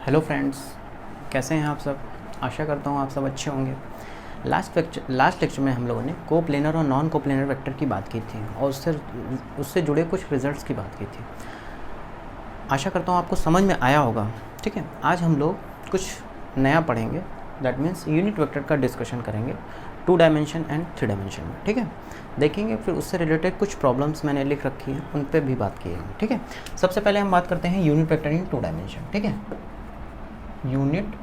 Hello friends, कैसे हैं आप सब। आशा करता हूँ आप सब अच्छे होंगे। लास्ट लेक्चर में हम लोगों ने कोप्लेनर और नॉन कोप्लेनर वेक्टर की बात की थी और उससे जुड़े कुछ रिजल्ट्स की बात की थी। आशा करता हूँ आपको समझ में आया होगा। ठीक है, आज हम लोग कुछ नया पढ़ेंगे, दैट मीन्स यूनिट वेक्टर का डिस्कशन करेंगे 2 डायमेंशन एंड 3 डायमेंशन में। ठीक है, देखेंगे, फिर उससे रिलेटेड कुछ प्रॉब्लम्स मैंने लिख रखी हैं, उन पर भी बात की है। ठीक है, सबसे पहले हम बात करते हैं यूनिट वेक्टर इन 2 डायमेंशन। ठीक है, यूनिट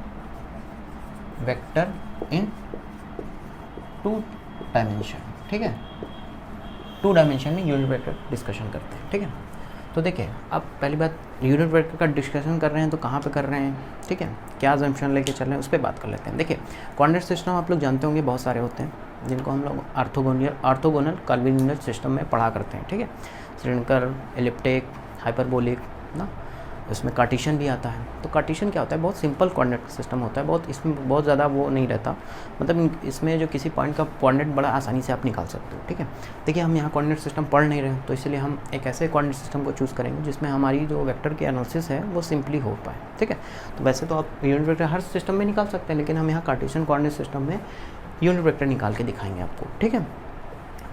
वेक्टर इन 2 डायमेंशन। ठीक है, 2 डायमेंशन में यूनिट वेक्टर डिस्कशन करते हैं। ठीक है, तो देखिए, अब पहली बात, यूनिट वेक्टर का डिस्कशन कर रहे हैं तो कहाँ पे कर रहे हैं। ठीक है, क्या अजम्पशन लेके चल रहे हैं उस पर बात कर लेते हैं। देखिए, कोऑर्डिनेट सिस्टम आप लोग जानते होंगे बहुत सारे होते हैं जिनको हम लोग ऑर्थोगोनल कॉन्टिन्यूअस सिस्टम में पढ़ा करते हैं। ठीक है, सिलेंडर, एलिप्टिक, हाइपरबोलिक ना, उसमें कार्टेशियन भी आता है। तो कार्टेशियन क्या होता है, बहुत सिंपल कोऑर्डिनेट सिस्टम होता है, इसमें बहुत ज़्यादा वो नहीं रहता, मतलब इसमें जो किसी पॉइंट का कोऑर्डिनेट बड़ा आसानी से आप निकाल सकते हो। ठीक है, देखिए, हम यहाँ कोऑर्डिनेट सिस्टम पढ़ नहीं रहे हैं, तो इसलिए हम एक ऐसे कोऑर्डिनेट सिस्टम को चूज़ करेंगे जिसमें हमारी जो वेक्टर की एनालिसिस है वो सिंपली हो पाए। ठीक है, तो वैसे तो आप यूनिट वेक्टर हर सिस्टम में निकाल सकते हैं, लेकिन हम यहाँ कार्टेशियन कोऑर्डिनेट सिस्टम में यूनिट वेक्टर निकाल के दिखाएंगे आपको। ठीक है,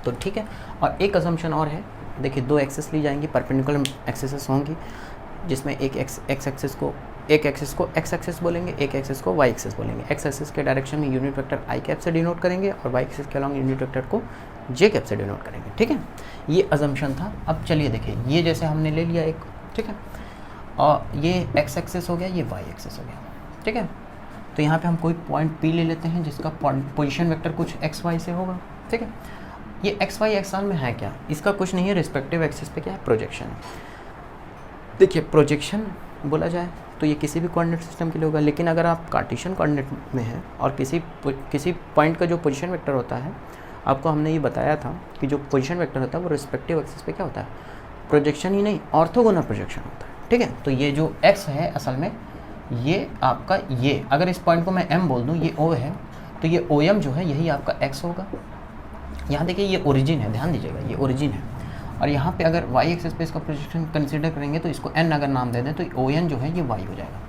तो ठीक है, और एक असम्पशन और है। देखिए, 2 एक्सेस ली जाएंगी, परपेंडिकुलर एक्सेस होंगी, जिसमें एक एक्स एक्सेस को एक्स एक्सेस बोलेंगे, एक एक्सेस को वाई एक्सेस बोलेंगे। एक्स एक्सेस के डायरेक्शन में यूनिट वेक्टर आई कैप से डिनोट करेंगे और वाई एक्सेस के अलॉन्ग यूनिट वेक्टर को जे कैप से डिनोट करेंगे। ठीक है, ये अजम्पशन था। अब चलिए देखिए, ये जैसे हमने ले लिया एक, ठीक है, और ये एक्स एक्सेस हो गया, ये वाई एक्सेस हो गया। ठीक है, तो यहाँ पे हम कोई पॉइंट पी ले लेते हैं जिसका पोजिशन वेक्टर कुछ एक्स वाई से होगा। ठीक है, ये एक्स वाई एक्सान में है क्या, इसका कुछ नहीं है, रिस्पेक्टिव एक्सिस पे क्या है, प्रोजेक्शन है। देखिए, प्रोजेक्शन बोला जाए तो ये किसी भी कोऑर्डिनेट सिस्टम के लिए होगा, लेकिन अगर आप कार्टेशियन कोऑर्डिनेट में हैं और किसी पॉइंट का जो पोजीशन वेक्टर होता है, आपको हमने ये बताया था कि जो पोजीशन वेक्टर होता है वो रिस्पेक्टिव एक्सिस पे क्या होता है, प्रोजेक्शन ही नहीं, ऑर्थोगोनल प्रोजेक्शन होता है। ठीक है, तो ये जो एक्स है असल में ये आपका, ये अगर इस पॉइंट को मैं एम बोल दूँ, ये ओ है, तो ये ओ एम जो है यही आपका एक्स होगा। यहाँ देखिए, ये ओरिजिन है, ध्यान दीजिएगा, ये ओरिजिन है। और यहाँ पे अगर y एक्सिस पे इसका प्रोजेक्शन कंसीडर करेंगे तो इसको n अगर नाम दे दें तो ओ एन जो है ये y हो जाएगा।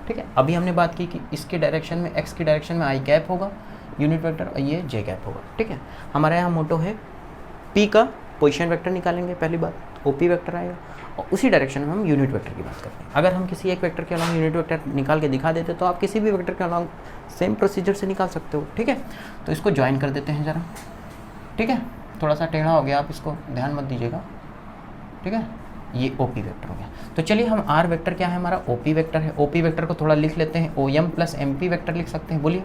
ठीक है, अभी हमने बात की कि इसके डायरेक्शन में, x की डायरेक्शन में i कैप होगा यूनिट वेक्टर और ये j कैप होगा। ठीक है, हमारा यहाँ मोटो है p का पोजीशन वेक्टर निकालेंगे, पहली बात OP वेक्टर आएगा, और उसी डायरेक्शन में हम यूनिट वेक्टर की बात करते हैं। अगर हम किसी एक वेक्टर के अलॉन्ग यूनिट वेक्टर निकाल के दिखा देते तो आप किसी भी वेक्टर के अलॉन्ग सेम प्रोसीजर से निकाल सकते हो। ठीक है, तो इसको ज्वाइन कर देते हैं ज़रा। ठीक है, थोड़ा सा टेढ़ा हो गया, आप इसको ध्यान मत दीजिएगा। ठीक है, ये OP वेक्टर हो गया। तो चलिए, हम R वेक्टर क्या है, हमारा OP वेक्टर है। OP वेक्टर को थोड़ा लिख लेते हैं, OM प्लस MP वेक्टर लिख सकते हैं, बोलिए।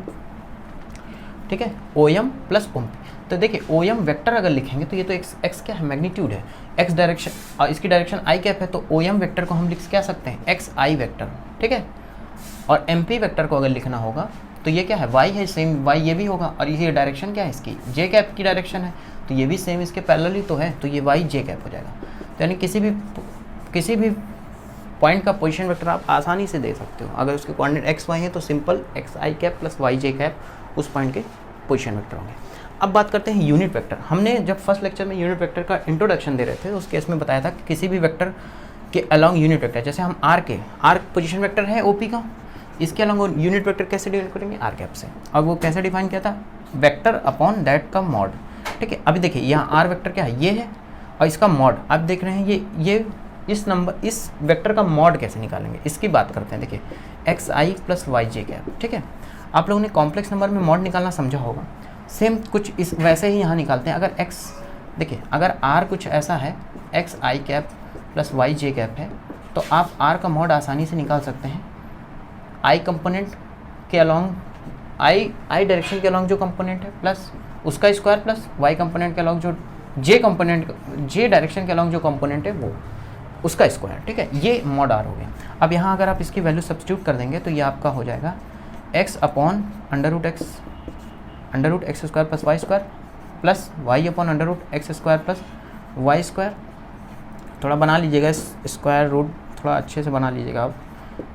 ठीक है, OM प्लस MP। तो देखिए, OM वेक्टर अगर लिखेंगे तो ये तो x क्या है, मैग्नीट्यूड है, x डायरेक्शन, और इसकी डायरेक्शन i कैप है, तो OM वेक्टर को हम लिख क्या सकते हैं, XI वेक्टर। ठीक है, और MP वेक्टर को अगर लिखना होगा तो ये क्या है, y है, सेम y ये भी होगा, और ये डायरेक्शन क्या है इसकी, j कैप की डायरेक्शन है, तो ये भी सेम इसके पैरेलल तो है, तो ये y j कैप हो जाएगा। तो यानी किसी भी पॉइंट का पोजीशन वेक्टर आप आसानी से दे सकते हो। अगर उसके कोऑर्डिनेट एक्स वाई है तो simple XI cap plus YJ cap उस पॉइंट के पोजीशन वेक्टर होंगे। अब बात करते हैं यूनिट वेक्टर। हमने जब फर्स्ट लेक्चर में यूनिट वेक्टर का इंट्रोडक्शन दे रहे थे, उस केस में बताया था कि किसी भी वेक्टर के अलॉन्ग यूनिट वेक्टर, जैसे हम R पोजीशन वेक्टर है OP का, इसके अलॉन्ग यूनिट वेक्टर कैसे डिनोट करेंगे, R कैप से। और वो कैसे डिफाइन किया था, वेक्टर अपॉन दैट का मॉड। ठीक है, अभी देखिए, यहाँ R वेक्टर क्या है, ये है, और इसका मॉड आप देख रहे हैं, ये इस वेक्टर का मॉड कैसे निकालेंगे, इसकी बात करते हैं। देखिए, XI प्लस YJ कैप। ठीक है, आप लोगों ने कॉम्प्लेक्स नंबर में मॉड निकालना समझा होगा, सेम कुछ इस वैसे ही यहाँ निकालते हैं। अगर x, देखिए, अगर R कुछ ऐसा है, XI cap plus YJ cap है, तो आप R का मॉड आसानी से निकाल सकते हैं। I कंपोनेंट के अलॉन्ग, I डायरेक्शन के अलॉन्ग जो कंपोनेंट है प्लस उसका स्क्वायर, प्लस Y कंपोनेंट के अलॉन्ग जो J डायरेक्शन के अलॉन्ग जो कंपोनेंट है वो उसका स्क्वायर। ठीक है, ये मॉड R हो गया। अब यहाँ अगर आप इसकी वैल्यू सब्स्टिट्यूट कर देंगे तो ये आपका हो जाएगा x upon under root x square plus Y square plus y upon under root x square plus Y square. थोड़ा बना लीजिएगा स्क्वायर रूट, थोड़ा अच्छे से बना लीजिएगा आप,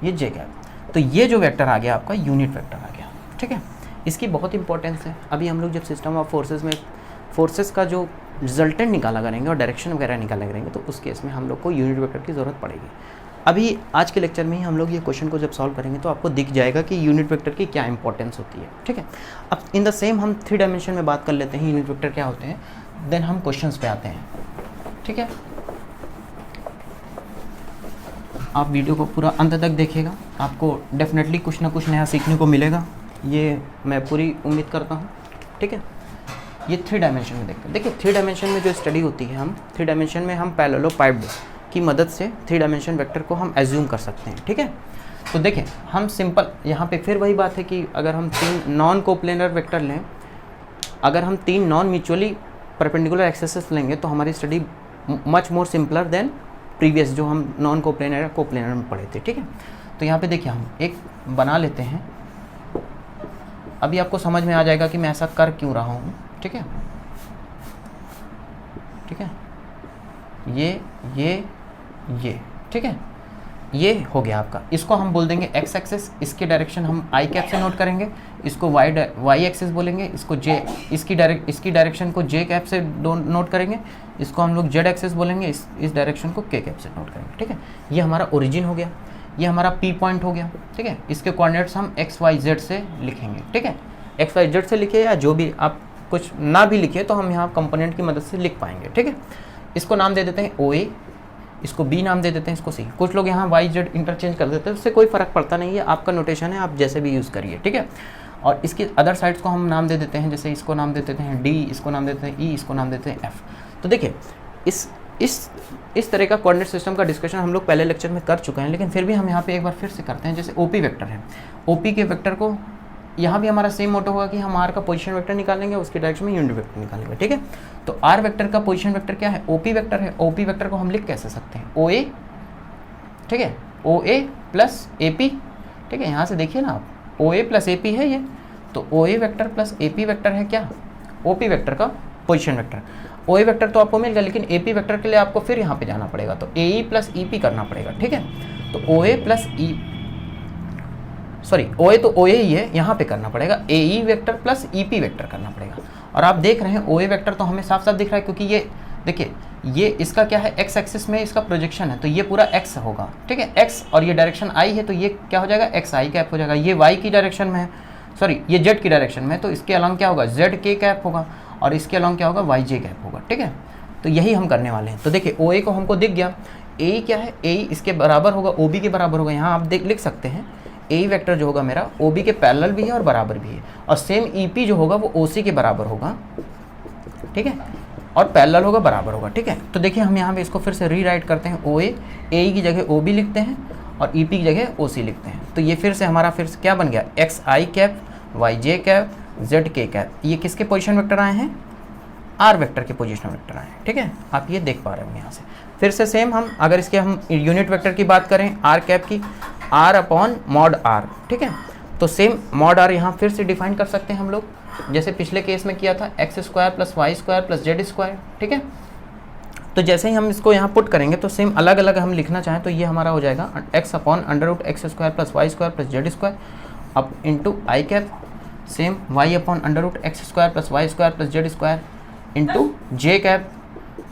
ये j कैप। तो ये जो वेक्टर आ गया आपका यूनिट वेक्टर आ गया। ठीक है, इसकी बहुत इंपॉर्टेंस है। अभी हम लोग जब सिस्टम ऑफ फोर्सेस में फोर्सेस का जो रिजल्टेंट निकाला करेंगे और डायरेक्शन वगैरह निकाला करेंगे तो उस केस में हम लोग को यूनिट वेक्टर की ज़रूरत पड़ेगी। अभी आज के लेक्चर में ही हम लोग ये क्वेश्चन को जब सॉल्व करेंगे तो आपको दिख जाएगा कि यूनिट वेक्टर की क्या इंपॉर्टेंस होती है, ठीक है। अब इन द सेम हम 3 डायमेंशन में बात कर लेते हैं यूनिट वेक्टर क्या होते हैं, देन हम क्वेश्चंस पे आते हैं, ठीक है। आप वीडियो को पूरा अंत तक देखिएगा, आपको डेफिनेटली कुछ ना कुछ नया सीखने को मिलेगा, ये मैं पूरी उम्मीद करता हूँ, ठीक है। ये 3 डायमेंशन में देखते हैं। देखिए 3 डायमेंशन में जो स्टडी होती है, हम 3 डायमेंशन में हम पैरेललोपाइप्ड की मदद से 3 डायमेंशन वेक्टर को हम एज्यूम कर सकते हैं, ठीक है। तो देखिए हम सिंपल यहाँ पे फिर वही बात है कि अगर हम 3 नॉन कोप्लेनर वेक्टर लें, अगर हम 3 नॉन म्यूचुअली परपेंडिकुलर एक्सेसेस लेंगे तो हमारी study much more simpler than previous जो हम नॉन कोप्लेनर या कोप्लेनर में पढ़े थे, ठीक है। तो यहाँ पे देखिए हम एक बना लेते हैं, अभी आपको समझ में आ जाएगा कि मैं ऐसा कर क्यों रहा हूँ, ठीक है, ठीक है। ये ठीक है, ये हो गया आपका। इसको हम बोल देंगे एक्स एक्सिस, इसके डायरेक्शन हम आई कैप से नोट करेंगे, इसको वाई एक्सिस बोलेंगे, इसको जे इसकी डायरेक्शन को जे कैप से नोट करेंगे, इसको हम लोग जेड एक्सिस बोलेंगे, इस डायरेक्शन को के कैप से नोट करेंगे, ठीक है। ये हमारा ओरिजिन हो गया, ये हमारा पी पॉइंट हो गया, ठीक है। इसके कोऑर्डिनेट्स हम एक्स वाई जेड से लिखेंगे, ठीक है। एक्स वाई जेड से लिखे या जो भी आप कुछ ना भी लिखे तो हम यहाँ कंपोनेंट की मदद से लिख पाएंगे, ठीक है। इसको नाम दे देते हैं ओ ए, इसको बी नाम दे देते हैं, इसको सी। कुछ लोग यहाँ वाई जेड इंटरचेंज कर देते हैं, उससे कोई फ़र्क पड़ता नहीं है, आपका नोटेशन है, आप जैसे भी यूज़ करिए, ठीक है। और इसकी अदर साइड्स को हम नाम दे देते हैं, जैसे इसको नाम दे देते हैं डी, इसको नाम देते हैं ई, इसको नाम देते हैं एफ। तो देखिए इस तरह का कोऑर्डिनेट सिस्टम का डिस्कशन हम लोग पहले लेक्चर में कर चुके हैं, लेकिन फिर भी हम यहाँ पे एक बार फिर से करते हैं। जैसे ओपी वेक्टर है, ओपी के वेक्टर को यहाँ भी हमारा सेम मोटो होगा कि हम आर का पोजीशन वेक्टर निकालेंगे, उसके डायरेक्शन में यूनिट वेक्टर निकालेंगे, ठीक है। तो आर वेक्टर का पोजीशन वेक्टर क्या है, ओपी वेक्टर है। ओपी वेक्टर को हम लिख कैसे सकते हैं, ओ ए, ठीक है, ओ ए प्लस ए पी, ठीक है। यहाँ से देखिए ना आप, ओ ए प्लस ए पी है ये, तो O A vector plus A P vector है क्या, ओ पी वेक्टर का position vector. O A vector तो आपको मिल गया, लेकिन ए पी वेक्टर के लिए आपको फिर यहाँ पे जाना पड़ेगा, तो ए ई प्लस ई पी करना पड़ेगा, ठीक है। तो ओ ए प्लस ई, सॉरी ओ ए तो ओ ए ही है, यहाँ पे करना पड़ेगा A E vector plus E P vector करना पड़ेगा। और आप देख रहे हैं ओ ए वेक्टर तो हमें साफ साफ दिख रहा है, क्योंकि ये देखिए ये इसका क्या है, एक्स एक्सिस में इसका प्रोजेक्शन है, तो ये पूरा एक्स होगा, ठीक है, एक्स, और ये डायरेक्शन आई है, तो ये क्या हो जाएगा, एक्स आई कैप हो जाएगा। ये वाई की डायरेक्शन में है, सॉरी ये जेड की डायरेक्शन में है, तो इसके अलॉन्ग क्या होगा, जेड के कैप होगा, और इसके अलॉन्ग क्या होगा, वाई जे कैप होगा, ठीक है। तो यही हम करने वाले हैं। तो देखिए ओ ए को हमको दिख गया, ए क्या है, ए इसके बराबर होगा, ओ बी के बराबर होगा। यहाँ आप लिख सकते हैं ए वेक्टर जो होगा मेरा ओ बी के पैरेलल भी है और बराबर भी है, और सेम ई पी जो होगा वो ओ सी के बराबर होगा, ठीक है, और पैरेलल होगा, बराबर होगा, ठीक है। तो देखिए हम यहाँ पे इसको फिर से रीराइट करते हैं, ओ ए की जगह ओ बी लिखते हैं और ई पी की जगह ओ सी लिखते हैं। तो ये फिर से हमारा फिर से क्या बन गया, एक्स आई कैप, वाई जे कैप, जेड के कैप। ये किसके पोजीशन वेक्टर आए हैं, आर वेक्टर के पोजीशन वेक्टर आए हैं, ठीक है। आप ये देख पा रहे हो यहाँ से। फिर से सेम हम अगर इसके हम यूनिट वेक्टर की बात करें, आर कैप की, आर अपॉन मॉड आर, ठीक है। तो सेम मॉड आर यहाँ फिर से डिफाइन कर सकते हैं हम लोग, जैसे पिछले केस में किया था, X square plus Y square plus Z square, ठीक है। तो जैसे ही हम इसको यहाँ पुट करेंगे तो सेम अलग अलग हम लिखना चाहें तो ये हमारा हो जाएगा x upon under root x square plus Y square plus Z square up into i cap, same y upon under root x square plus Y square plus Z square into j cap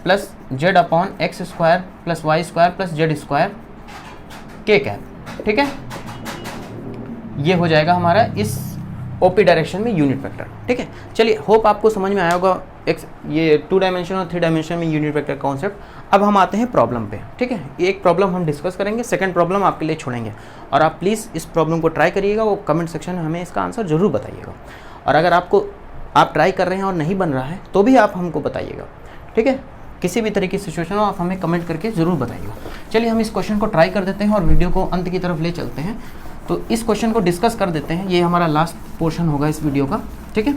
plus z upon x square plus Y square plus Z square k cap, ठीक है। ये हो जाएगा हमारा इस OP direction में unit vector, ठीक है। चलिए होप आपको समझ में आया होगा ये 2 डायमेंशन और 3 डायमेंशन में यूनिट वेक्टर कॉन्सेप्ट। अब हम आते हैं प्रॉब्लम पे, ठीक है। एक प्रॉब्लम हम डिस्कस करेंगे, सेकंड प्रॉब्लम आपके लिए छोड़ेंगे, और आप प्लीज़ इस प्रॉब्लम को ट्राई करिएगा, वो कमेंट सेक्शन में हमें इसका आंसर ज़रूर बताइएगा। और अगर आप ट्राई कर रहे हैं और नहीं बन रहा है तो भी आप हमको बताइएगा, ठीक है। किसी भी तरह की सिचुएशन हो आप हमें कमेंट करके ज़रूर बताइएगा। चलिए हम इस क्वेश्चन को ट्राई कर देते हैं और वीडियो को अंत की तरफ ले चलते हैं। तो इस क्वेश्चन को डिस्कस कर देते हैं, ये हमारा लास्ट पोर्शन होगा इस वीडियो का, ठीक है।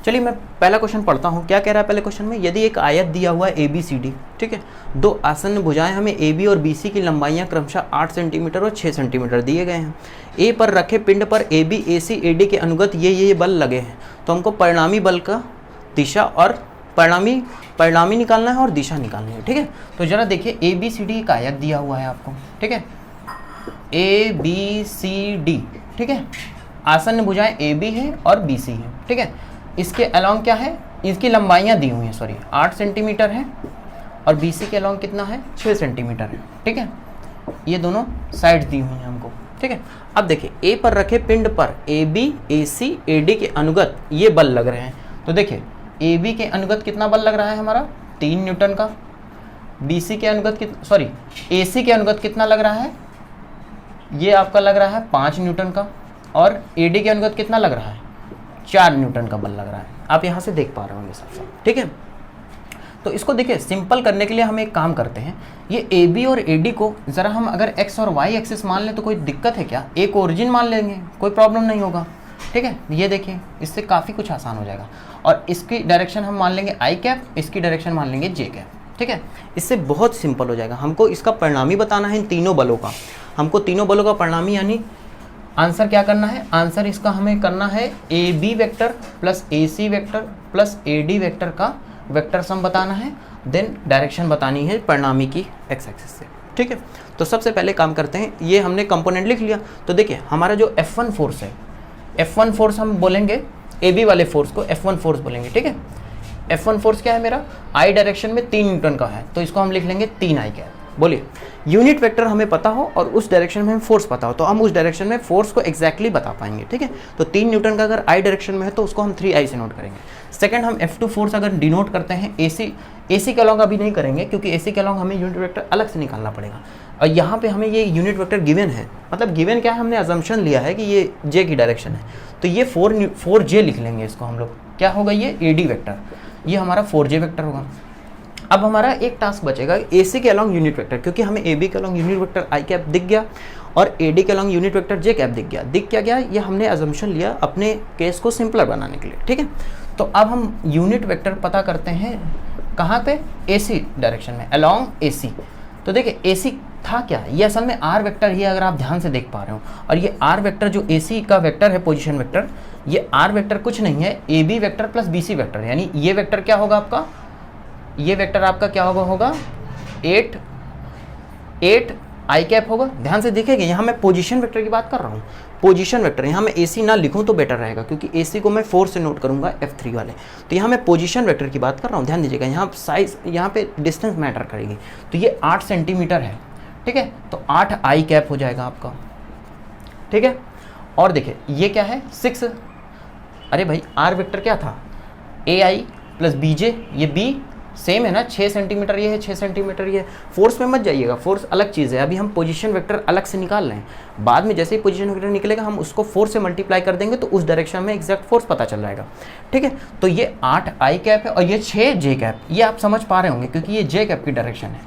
चलिए मैं पहला क्वेश्चन पढ़ता हूँ। क्या कह रहा है पहले क्वेश्चन में, यदि एक आयत दिया हुआ है ए बी सी डी, ठीक है, 2 आसन्न भुजाएं हमें ए बी और बी सी की लंबाइयाँ क्रमशः 8 सेंटीमीटर और 6 सेंटीमीटर दिए गए हैं। ए पर रखे पिंड पर A B A C A D के अनुगत ये बल लगे हैं, तो हमको परिणामी बल का दिशा और परिणामी निकालना है और दिशा निकालनी है, ठीक है। तो जरा देखिए ए बी सी डी एक आयत दिया हुआ है आपको, ठीक है, ए बी सी डी, ठीक है। आसन्न भुजाएं ए बी है और बी सी है, ठीक है। इसके अलॉन्ग क्या है, इसकी लंबाइयाँ दी हुई हैं, सॉरी 8 सेंटीमीटर है, और बी सी के अलॉन्ग कितना है, 6 सेंटीमीटर है, ठीक है। ये दोनों साइड दी हुई हैं हमको, ठीक है। अब देखिए ए पर रखे पिंड पर A B A C A D के अनुगत ये बल लग रहे हैं। तो देखिए ए बी के अनुगत कितना बल लग रहा है हमारा 3 न्यूटन का, बी सी के अनुगत ए सी के अनुगत कितना लग रहा है, ये आपका लग रहा है 5 न्यूटन का, और ए डी के अनुगत कितना लग रहा है 4 न्यूटन का बल लग रहा है। आप यहाँ से देख पा रहे होंगे साफ साफ, ठीक है। तो इसको देखिए सिंपल करने के लिए हम एक काम करते हैं, ये ए बी और ए डी को ज़रा हम अगर एक्स और वाई एक्सिस मान लें तो कोई दिक्कत है क्या, एक ओरिजिन मान लेंगे कोई प्रॉब्लम नहीं होगा, ठीक है। ये देखिए इससे काफ़ी कुछ आसान हो जाएगा। और इसकी डायरेक्शन हम मान लेंगे आई कैप, इसकी डायरेक्शन मान लेंगे जे कैप, ठीक है। इससे बहुत सिंपल हो जाएगा। हमको इसका परिणामी बताना है इन तीनों बलों का, हमको तीनों बलों का परिणामी यानी आंसर क्या करना है, आंसर इसका हमें करना है A B vector plus A C vector plus A D vector का वेक्टर सम बताना है, देन डायरेक्शन बतानी है परिणामी की एक्स एक्सिस से, ठीक है। तो सबसे पहले काम करते हैं, ये हमने कंपोनेंट लिख लिया। तो देखिए हमारा जो F1 फोर्स है, F1 फोर्स हम बोलेंगे ए बी वाले फोर्स को F1 फोर्स बोलेंगे, ठीक है। F1 फोर्स क्या है मेरा, आई डायरेक्शन में 3 न्यूटन का है, तो इसको हम लिख लेंगे 3 आई कैप। बोलिए यूनिट वेक्टर हमें पता हो और उस डायरेक्शन में हमें फोर्स पता हो तो हम उस डायरेक्शन में फोर्स को एग्जैक्टली बता पाएंगे, ठीक है। तो 3 न्यूटन का अगर आई डायरेक्शन में है तो उसको हम 3 आई से नोट करेंगे। सेकंड हम F2 फोर्स अगर डिनोट करते हैं AC के अलॉन्ग अभी नहीं करेंगे क्योंकि AC के अलॉन्ग हमें यूनिट वेक्टर अलग से निकालना पड़ेगा। और यहाँ पे हमें ये यूनिट वेक्टर गिवन है, मतलब गिवन क्या है, हमने अजम्पशन लिया है कि ये J की डायरेक्शन है, तो ये 4J लिख लेंगे इसको हम लोग। क्या होगा ये AD वेक्टर, ये हमारा 4J वेक्टर होगा। अब हमारा एक टास्क बचेगा AC के अलॉन्ग यूनिट वेक्टर, क्योंकि हमें AB के अलॉन्ग यूनिट वेक्टर आई कैप दिख गया और AD के along unit vector J cap दिख क्या गया, ये हमने अजम्पशन लिया अपने केस को सिंपलर बनाने के लिए, ठीक है। तो अब हम यूनिट वेक्टर पता करते हैं कहाँ पे, AC डायरेक्शन में अलॉन्ग AC। तो देखिए AC था क्या, ये असल में R वेक्टर ही, अगर आप ध्यान से देख पा रहे हो। और ये R वेक्टर जो AC का वेक्टर है, पोजीशन वेक्टर, ये R वेक्टर कुछ नहीं है AB vector plus BC vector, यानी ये वेक्टर क्या होगा आपका, ये वेक्टर आपका क्या होगा 8 आई कैप होगा। ध्यान से देखिएगा, यहाँ मैं पोजीशन वेक्टर की बात कर रहा हूँ, पोजीशन वेक्टर। यहाँ मैं AC ना लिखूँ तो बेटर रहेगा क्योंकि AC को मैं 4 से नोट करूँगा F3 वाले। तो यहाँ मैं पोजीशन वेक्टर की बात कर रहा हूँ, ध्यान दीजिएगा। यहाँ साइज, यहाँ पे डिस्टेंस मैटर करेगी। तो ये 8 सेंटीमीटर है, ठीक है। तो 8 आई कैप हो जाएगा आपका, ठीक है। और देखिए ये क्या है 6, अरे भाई R वेक्टर क्या था AI प्लस BJ, ये B सेम है ना, 6 सेंटीमीटर ये है, 6 सेंटीमीटर ये है। फोर्स में मत जाइएगा, फोर्स अलग चीज़ है। अभी हम पोजीशन वेक्टर अलग से निकाल रहे हैं, बाद में जैसे ही पोजीशन वेक्टर निकलेगा हम उसको 4 से मल्टीप्लाई कर देंगे तो उस डायरेक्शन में एग्जैक्ट फोर्स पता चल जाएगा, ठीक है। तो ये 8 आई कैप है और ये 6 जे कैप, ये आप समझ पा रहे होंगे क्योंकि ये जे कैप की डायरेक्शन है,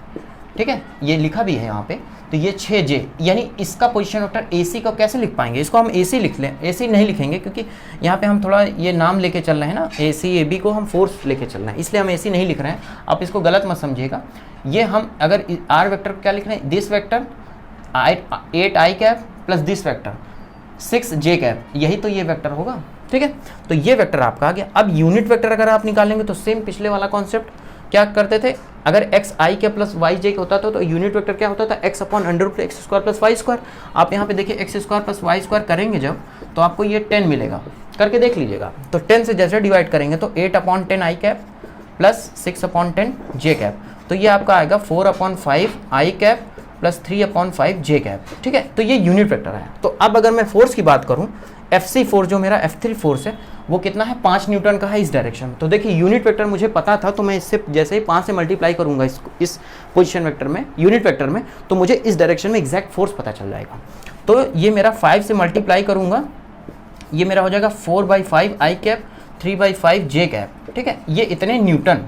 ठीक है। ये लिखा भी है यहाँ पे, तो ये 6J, यानी इसका पोजीशन वेक्टर AC को कैसे लिख पाएंगे, इसको हम AC लिख लें। AC नहीं लिखेंगे क्योंकि यहाँ पे हम थोड़ा ये नाम लेके चल रहे हैं ना, AC AB को हम फोर्स लेके चल रहे हैं, इसलिए हम AC नहीं लिख रहे हैं। आप इसको गलत मत समझिएगा। ये हम अगर R वेक्टर क्या लिख रहे हैं, this vector 8 I cap plus this vector 6 J cap, यही तो ये वेक्टर होगा, ठीक है। तो ये वेक्टर आपका आ गया। अब यूनिट वेक्टर अगर आप निकालेंगे तो सेम पिछले वाला कॉन्सेप्ट क्या करते थे, अगर x i के प्लस y j होता था तो यूनिट वेक्टर क्या होता था, x upon under root x square plus Y square. आप यहाँ पे देखिए x square plus Y square करेंगे जब, तो आपको ये 10 मिलेगा, करके देख लीजिएगा। तो 10 से जैसे डिवाइड करेंगे तो 8 अपॉन 10 आई कैप प्लस 6 अपॉन 10 जे कैप, तो ये आपका आएगा 4 अपॉन 5 आई कैप प्लस 3 अपॉन 5 जे कैप, ठीक है। तो ये यूनिट वेक्टर है। तो अब अगर मैं फोर्स की बात करूँ, FC फोर्स जो मेरा F3 फोर्स है वो कितना है, 5 न्यूटन का है इस डायरेक्शन में। तो देखिए यूनिट वेक्टर मुझे पता था, तो मैं इससे जैसे ही 5 से मल्टीप्लाई करूंगा इस पोजीशन वेक्टर में, यूनिट वेक्टर में, तो मुझे इस डायरेक्शन में एग्जैक्ट फोर्स पता चल जाएगा। तो ये मेरा 5 से मल्टीप्लाई करूंगा, ये मेरा हो जाएगा 4/5 आई कैप 3/5 जे कैप, ठीक है। ये इतने न्यूटन,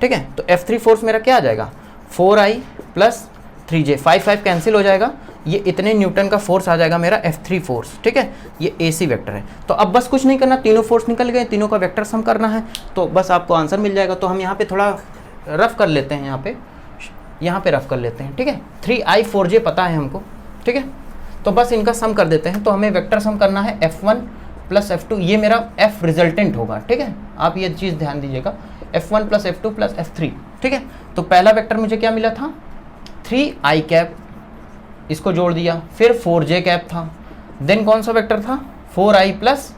ठीक है। तो F3 फोर्स मेरा क्या आ जाएगा, 4I प्लस 3J, 5 कैंसिल हो जाएगा, ये इतने न्यूटन का फोर्स आ जाएगा मेरा F3 फोर्स, ठीक है। ये AC वेक्टर है। तो अब बस कुछ नहीं करना, तीनों फोर्स निकल गए, तीनों का वेक्टर सम करना है, तो बस आपको आंसर मिल जाएगा। तो हम यहाँ पे थोड़ा रफ कर लेते हैं, यहाँ पे रफ कर लेते हैं, ठीक है। 3I 4J पता है हमको, ठीक है। तो बस इनका सम कर देते हैं। तो हमें वेक्टर सम करना है F1 प्लस F2, ये मेरा F रिजल्टेंट होगा, ठीक है। आप ये चीज़ ध्यान दीजिएगा, F1 plus F2 plus F3, ठीक है। तो पहला वेक्टर मुझे क्या मिला था, 3I कैप, इसको जोड़ दिया, फिर 4J कैप था, देन कौन सा वेक्टर था, 4I प्लस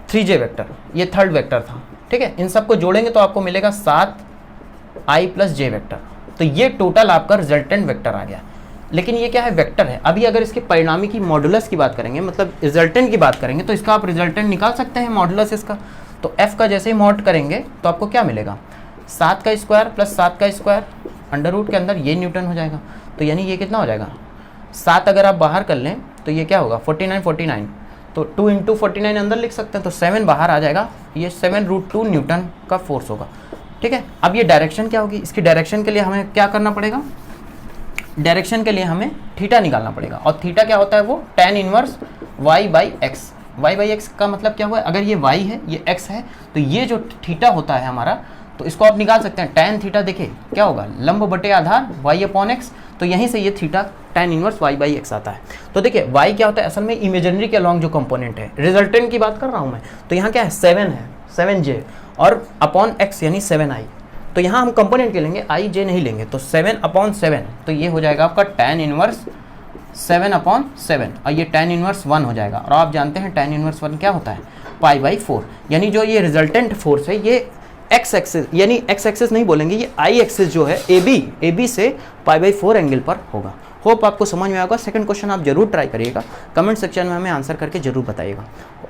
3J वेक्टर, ये थर्ड वेक्टर था, ठीक है। इन सबको जोड़ेंगे तो आपको मिलेगा 7I प्लस J वेक्टर। तो ये टोटल आपका रिजल्टेंट वेक्टर आ गया। लेकिन ये क्या है, वेक्टर है। अभी अगर इसके परिणामी की मॉडुलस की बात करेंगे, मतलब रिजल्टेंट की बात करेंगे, तो इसका आप रिजल्टेंट निकाल सकते हैं मॉडुलस इसका। तो f का जैसे ही मॉड करेंगे तो आपको क्या मिलेगा, 7 का स्क्वायर प्लस 7 का स्क्वायर अंडर रूट के अंदर ये न्यूटन हो जाएगा। तो यानी ये कितना हो जाएगा, 7 अगर आप बाहर कर लें तो ये क्या होगा 49, तो 2 इंटू 49 अंदर लिख सकते हैं, तो 7 बाहर आ जाएगा, ये 7√2 न्यूटन का फोर्स होगा। ठीक है, अब ये डायरेक्शन क्या होगी, इसकी डायरेक्शन के लिए हमें क्या करना पड़ेगा, डायरेक्शन के लिए हमें थीटा निकालना पड़ेगा। और थीटा क्या होता है, वो tan इनवर्स y/x। y/x का मतलब क्या हुआ, अगर ये y है ये x है, तो ये जो थीटा होता है हमारा, तो इसको आप निकाल सकते हैं tan थीटा। देखिए क्या होगा, लंब बटे आधार y/x, तो यहीं से ये थीटा tan इनवर्स y/x आता है। तो देखिए y क्या होता है, असल में इमेजिनरी के अलॉन्ग जो कंपोनेंट है, रिजल्टेंट की बात कर रहा हूँ मैं, तो यहाँ क्या है 7 है, 7j, और अपॉन x यानी 7i। तो यहाँ हम कंपोनेंट के लेंगे, i j नहीं लेंगे, तो 7/7, तो ये हो जाएगा आपका tan इनवर्स 7/7, और ये tan इनवर्स 1 हो जाएगा। और आप जानते हैं tan इनवर्स 1 क्या होता है, π/4। यानी जो ये रिजल्टेंट फोर्स है ये x एक्सिस, यानी x एक्सिस नहीं बोलेंगे, ये i एक्सिस जो है AB से π/4 एंगल पर होगा। होप आपको समझ में आएगा। सेकंड क्वेश्चन आप जरूर ट्राई करिएगा, कमेंट सेक्शन में हमें आंसर करके जरूर बताइएगा।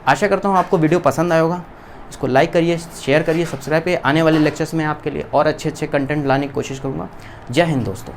आशा करता हूँ आपको वीडियो पसंद आया होगा। इसको लाइक करिए, शेयर करिए, सब्सक्राइब करिए। आने वाले लेक्चर्स में आपके लिए और अच्छे कंटेंट लाने की कोशिश करूँगा। जय हिंद दोस्तों।